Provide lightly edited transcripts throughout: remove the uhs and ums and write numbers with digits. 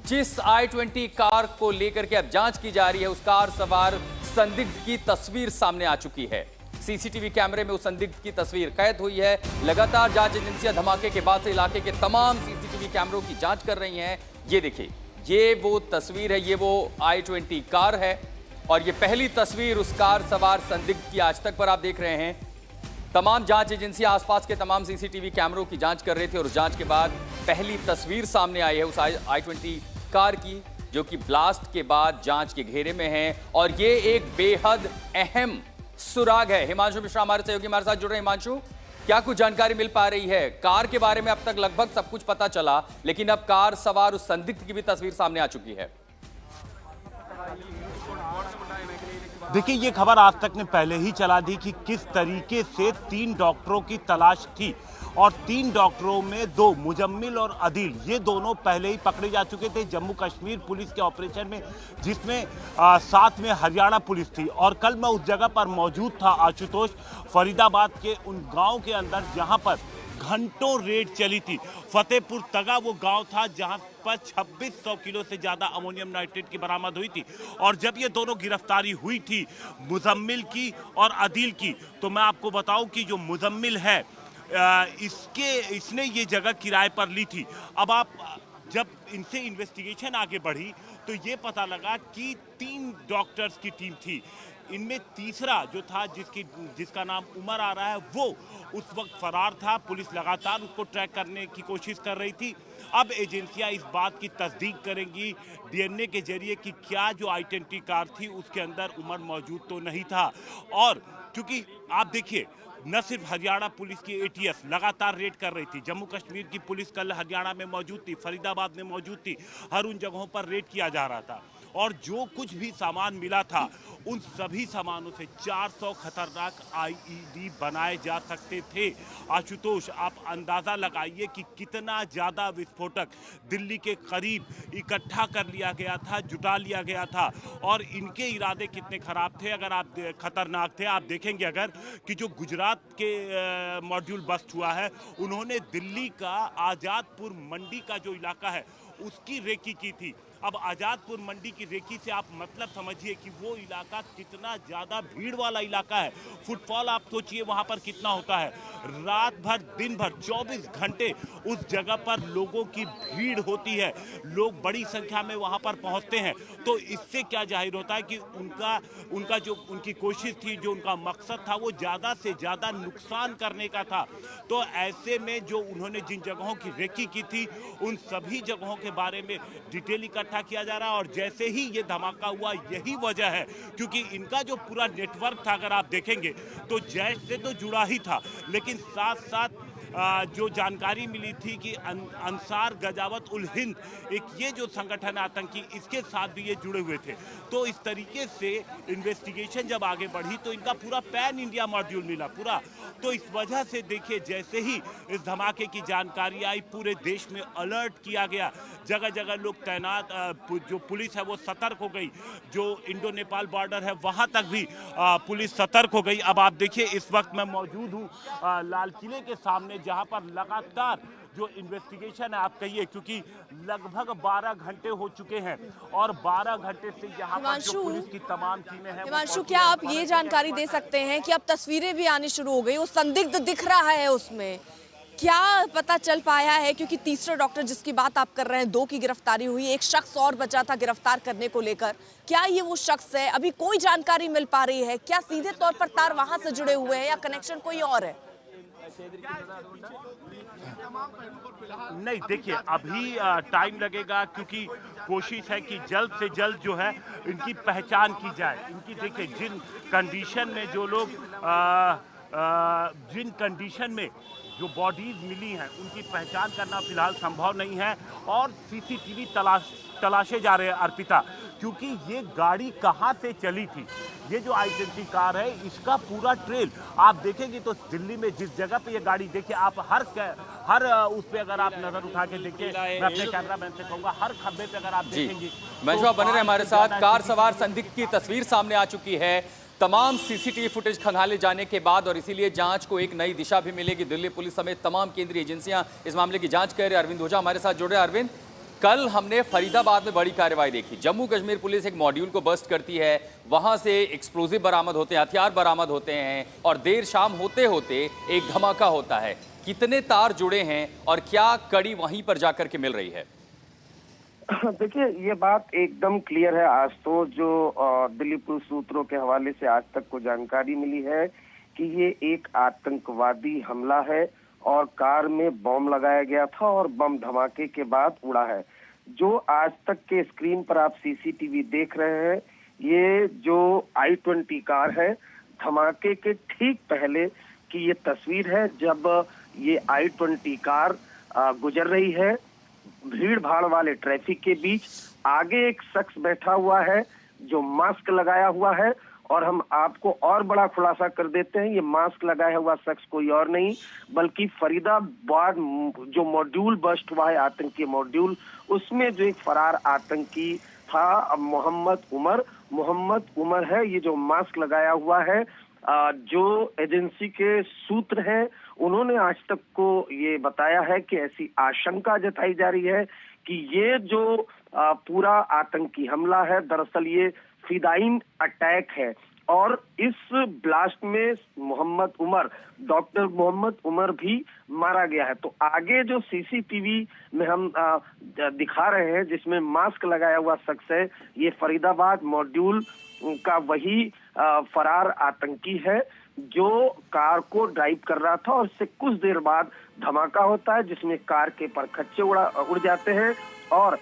जिस i20 car को लेकर के अब जांच की जा रही है, उस कार सवार संदिग्ध की तस्वीर सामने आ चुकी है। सीसीटीवी कैमरे में उस संदिग्ध की तस्वीर कैद हुई है। लगातार जांच एजेंसियां धमाके के बाद से इलाके के तमाम सीसीटीवी कैमरों की जांच कर रही हैं। ये देखिए, ये वो तस्वीर है, ये वो i20 कार है और ये पहली तस्वीर उस कार सवार संदिग्ध की आज तक पर आप देख रहे हैं। तमाम जांच एजेंसियां आसपास के तमाम सीसीटीवी कैमरों की जांच कर रहे थे और जांच के बाद पहली तस्वीर सामने आई है उस i20 कार की, जो कि ब्लास्ट के बाद जांच के घेरे में है और ये एक बेहद अहम सुराग है। हिमांशु मिश्रा हमारे सहयोगी हमारे साथ जुड़ रहे हैं। हिमांशु, क्या कुछ जानकारी मिल पा रही है? कार के बारे में अब तक लगभग सब कुछ पता चला, लेकिन अब कार सवार उस संदिग्ध की भी तस्वीर सामने आ चुकी है। देखिए, ये खबर आज तक ने पहले ही चला दी कि किस तरीके से 3 डॉक्टरों की तलाश थी और 3 डॉक्टरों में 2 मुजम्मिल और अदील, ये दोनों पहले ही पकड़े जा चुके थे जम्मू कश्मीर पुलिस के ऑपरेशन में, जिसमें साथ में हरियाणा पुलिस थी। और कल मैं उस जगह पर मौजूद था आशुतोष, फरीदाबाद के उन गांव के अंदर जहां पर घंटों रेड चली थी। फतेहपुर तगा वो गांव था जहां पर 2600 किलो से ज्यादा अमोनियम नाइट्रेट की बरामद हुई थी। और जब ये दोनों गिरफ्तारी हुई थी मुजम्मिल की और अदील की, तो मैं आपको बताऊं कि जो मुजम्मिल है इसने ये जगह किराए पर ली थी। अब आप जब इनसे इन्वेस्टिगेशन आगे बढ़ी तो ये पता लगा कि 3 डॉक्टर्स की टीम थी। इनमें तीसरा जो था जिसका नाम उमर आ रहा है, वो उस वक्त फरार था। पुलिस लगातार उसको ट्रैक करने की कोशिश कर रही थी। अब एजेंसियां इस बात की तस्दीक करेंगी डीएनए के जरिए कि क्या जो i20 कार थी उसके अंदर उमर मौजूद तो नहीं था। और क्योंकि आप देखिए, न सिर्फ हरियाणा पुलिस की एटीएस लगातार रेड कर रही थी, जम्मू कश्मीर की पुलिस कल हरियाणा में मौजूद थी, फरीदाबाद में मौजूद थी, हर उन जगहों पर रेड किया जा रहा था। और जो कुछ भी सामान मिला था, उन सभी सामानों से 400 खतरनाक आईईडी बनाए जा सकते थे। आशुतोष, आप अंदाजा लगाइए कि कितना ज्यादा विस्फोटक दिल्ली के करीब इकट्ठा कर लिया गया था, जुटा लिया गया था। और इनके इरादे कितने खराब थे, अगर आप खतरनाक थे। आप देखेंगे अगर कि जो गुजरात के मॉड्यूल बस्ट हुआ है, उन्होंने दिल्ली का आजादपुर मंडी का जो इलाका है उसकी रेकी की थी। अब आजादपुर मंडी की रेकी से आप मतलब समझिए कि वो इलाका कितना ज्यादा भीड़ वाला इलाका है। फुटफॉल आप सोचिए वहां पर कितना होता है। रात भर दिन भर 24 घंटे उस जगह पर लोगों की भीड़ होती है, लोग बड़ी संख्या में वहां पर पहुंचते हैं। तो इससे क्या जाहिर होता है कि उनका जो उनकी कोशिश थी, जो उनका मकसद था, वो ज्यादा से ज्यादा नुकसान करने का था। तो ऐसे में जो उन्होंने जिन जगहों की रेकी की थी, उन सभी जगहों के बारे में डिटेल इकट्ठा किया जा रहा है। और जैसे ही ये धमाका हुआ, यही वजह है क्योंकि इनका जो पूरा नेटवर्क था, अगर आप देखेंगे तो जैश से तो जुड़ा ही था, लेकिन साथ साथ जो जानकारी मिली थी कि अंसार गजावत उल हिंद, एक ये जो संगठन आतंकी, इसके साथ भी ये जुड़े हुए थे। तो इस तरीके से इन्वेस्टिगेशन जब आगे बढ़ी तो इनका पूरा पैन इंडिया मॉड्यूल मिला पूरा। तो इस वजह से देखिए, जैसे ही इस धमाके की जानकारी आई, पूरे देश में अलर्ट किया गया, जगह जगह लोग तैनात, जो पुलिस है वो सतर्क हो गई, जो इंडो नेपाल बॉर्डर है वहां तक भी पुलिस सतर्क हो गई। अब आप देखिए, इस वक्त मैं मौजूद हूँ लाल किले के सामने, जहां पर लगातार जो इन्वेस्टिगेशन है, आप कहिए, क्योंकि लगभग 12 घंटे हो चुके हैं और 12 घंटे से यहाँ पर जो पुलिस की तमाम टीमें हैं। हिमांशु, क्या आप ये जानकारी दे सकते हैं कि अब तस्वीरें भी आनी शुरू हो गई, वो संदिग्ध दिख रहा है, उसमें क्या पता चल पाया है? क्योंकि तीसरा डॉक्टर जिसकी बात आप कर रहे हैं, 2 की गिरफ्तारी हुई, एक शख्स और बचा था गिरफ्तार करने को लेकर, क्या ये वो शख्स है? अभी कोई जानकारी मिल पा रही है? क्या सीधे तौर पर तार वहां से जुड़े हुए हैं या कनेक्शन कोई और है? नहीं, देखिए, अभी टाइम लगेगा क्योंकि कोशिश है कि जल्द से जल्द जो है इनकी पहचान की जाए। इनकी देखिए, जिन कंडीशन में जो लोग जिन कंडीशन में जो बॉडीज मिली हैं, उनकी पहचान करना फिलहाल संभव नहीं है। और सीसीटीवी तलाशे जा रहे हैं अर्पिता, क्योंकि ये गाड़ी कहां से चली थी, ये जो i20 कार है, इसका पूरा ट्रेल आप देखेंगे तो दिल्ली में जिस जगह पे ये गाड़ी, देखिए आप हर उस पे अगर आप नजर उठा के देखिए, मैं अपने कैमरामैन से कहूंगा, हर खंबे पे अगर आप देखेंगे। मंशुआ बने रहे हमारे साथ। कार सवार संदिग्ध की तस्वीर सामने आ चुकी है, तमाम सीसीटीवी फुटेज खंगाले जाने के बाद, और इसीलिए जांच को एक नई दिशा भी मिलेगी। दिल्ली पुलिस समेत तमाम केंद्रीय एजेंसियां इस मामले की जांच कर रहे हैं। अरविंद ओझा हमारे साथ जुड़ रहे हैं। अरविंद, कल हमने फरीदाबाद में बड़ी कार्रवाई देखी। जम्मू कश्मीर पुलिस एक मॉड्यूल को बस्ट करती है, वहां से एक्सप्लोजिव बरामद होते हैं, हथियार बरामद होते हैं और देर शाम होते होते एक धमाका होता है। कितने तार जुड़े हैं और क्या कड़ी वहीं पर जाकर के मिल रही है? देखिए, ये बात एकदम क्लियर है। आज तो जो दिल्ली पुलिस सूत्रों के हवाले से आज तक को जानकारी मिली है कि ये एक आतंकवादी हमला है और कार में बम लगाया गया था और बम धमाके के बाद उड़ा है। जो आज तक के स्क्रीन पर आप सीसीटीवी देख रहे हैं, ये जो I-20 कार है, धमाके के ठीक पहले की ये तस्वीर है जब ये I-20 कार गुजर रही है भीड़ भाड़ वाले ट्रैफिक के बीच। आगे एक शख्स बैठा हुआ है जो मास्क लगाया हुआ है और हम आपको और बड़ा खुलासा कर देते हैं, ये मास्क लगाया हुआ शख्स कोई और नहीं बल्कि फरीदाबाद जो मॉड्यूल बस्ट हुआ है, आतंकी मॉड्यूल, उसमें जो एक फरार आतंकी था मोहम्मद उमर है। ये जो मास्क लगाया हुआ है, जो एजेंसी के सूत्र हैं उन्होंने आज तक को ये बताया है कि ऐसी आशंका जताई जा रही है कि ये जो पूरा आतंकी हमला है, दरअसल ये फिदाइन अटैक है और इस ब्लास्ट में डॉक्टर मोहम्मद उमर भी मारा गया है। तो आगे जो सीसीटीवी में हम दिखा रहे हैं जिसमें मास्क लगाया हुआ शख्स है, ये फरीदाबाद मॉड्यूल का वही फरार आतंकी है जो कार को ड्राइव कर रहा था और इससे कुछ देर बाद धमाका होता है जिसमें कार के परखच्चे उड़ जाते हैं और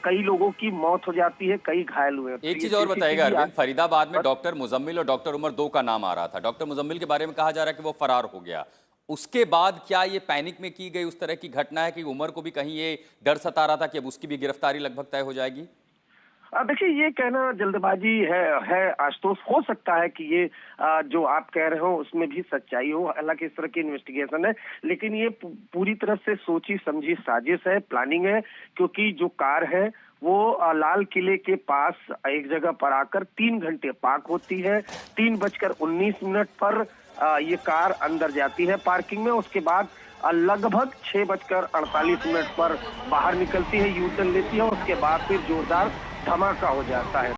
कई लोगों की मौत हो जाती है, कई घायल हुए। एक चीज और बताइएगा अरविंद, फरीदाबाद में डॉक्टर मुजम्मिल और डॉक्टर उमर दो का नाम आ रहा था। डॉक्टर मुजम्मिल के बारे में कहा जा रहा है कि वो फरार हो गया। उसके बाद क्या ये पैनिक में की गई उस तरह की घटना है कि उमर को भी कहीं ये डर सता रहा था कि अब उसकी भी गिरफ्तारी लगभग तय हो जाएगी? देखिए, ये कहना जल्दबाजी है आशुतोष। हो सकता है कि ये जो आप कह रहे हो उसमें भी सच्चाई हो, हालांकि इस तरह की इन्वेस्टिगेशन है, लेकिन ये पूरी तरह से सोची समझी साजिश है, प्लानिंग है, क्योंकि जो कार है वो लाल किले के पास एक जगह पर आकर 3 घंटे पार्क होती है। 3:19 पर ये कार अंदर जाती है पार्किंग में, उसके बाद लगभग 6:48 पर बाहर निकलती है, यू टर्न लेती है, उसके बाद फिर जोरदार धमाका हो जाता है।